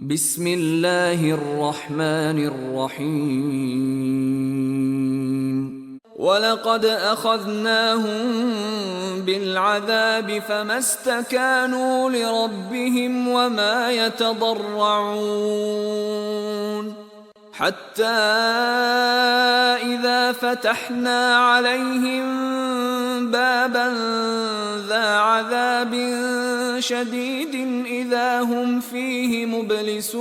بسم الله الرحمن الرحيم ولقد أخذناهم بالعذاب فما استكانوا لربهم وما يتضرعون حتى إذا فتحنا عليهم بابا ذا عذاب شديد إذا هم فيه مبلسون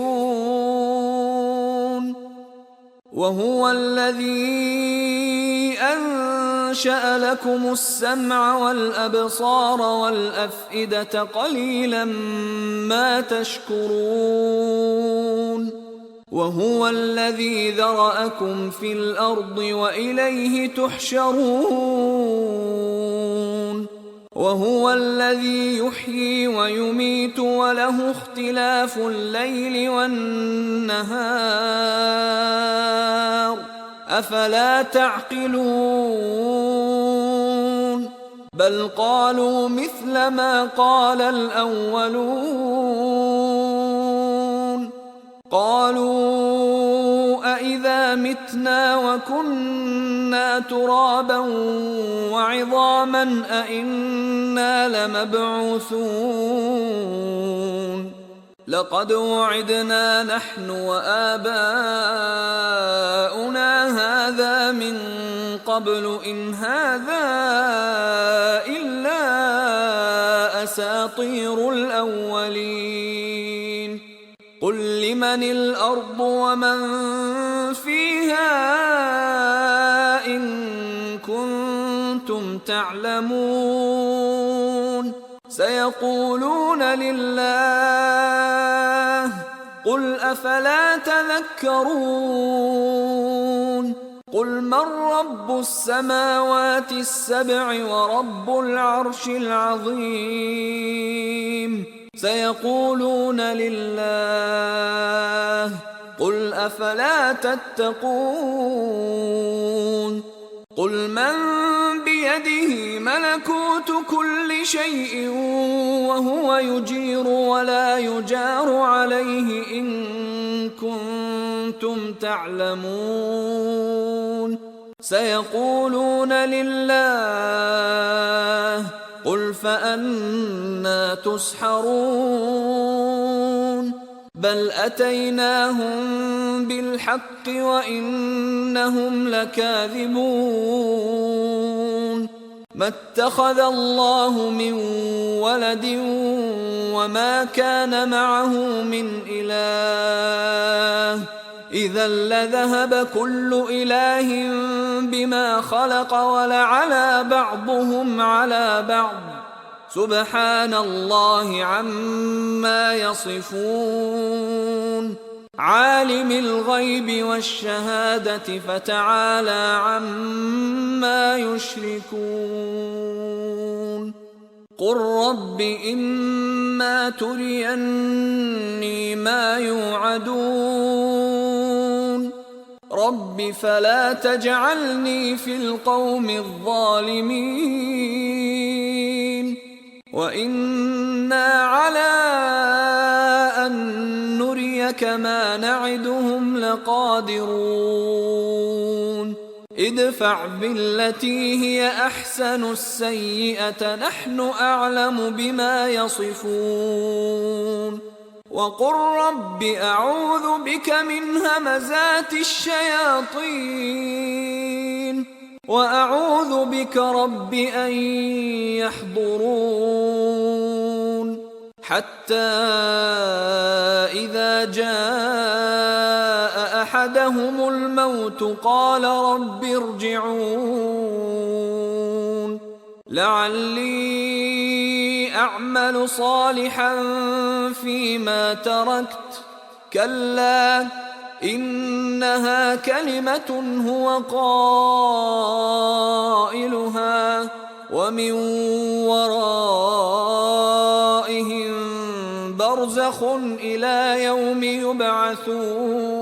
وهو الذي أنشأ لكم السمع والأبصار والأفئدة قليلا ما تشكرون وهو الذي ذرأكم في الأرض وإليه تحشرون وهو الذي يحيي ويميت وله اختلاف الليل والنهار أفلا تعقلون بل قالوا مثل ما قال الأولون قالوا أإذا متنا وكنا ترابا وعظاما أإنا لمبعوثون لقد وعدنا نحن وآباؤنا هذا من قبل إن هذا إلا أساطير الأولين قل لمن الأرض ومن فيها إن كنتم تعلمون سيقولون لله قل أفلا تذكرون قل من رب السماوات السبع ورب العرش العظيم سيقولون لله قل أفلا تتقون قل من بيده ملكوت كل شيء وهو يجير ولا يجار عليه إن كنتم تعلمون سيقولون لله قل فأنى تسحرون بل أتيناهم بالحق وإنهم لكاذبون ما اتخذ الله من ولد وما كان معه من إله إذا لذهب كل إله بما خلق ولعلى بعضهم على بعض سبحان الله عما يصفون عالم الغيب والشهادة فتعالى عما يشركون قل رب إما تريني ما يوعدون رب فلا تجعلني في القوم الظالمين وإنا على أن نريك ما نعدهم لقادرون ادفع بالتي هي أحسن السيئة نحن أعلم بما يصفون وقل رب أعوذ بك من همزات الشياطين وأعوذ بك رب أن يحضرون حتى إذا جاء أحدهم الموت قال رب ارجعون لعلي أعمل صالحا فيما تركت كلا إنها كلمة هو قائلها ومن ورائهم برزخ إلى يوم يبعثون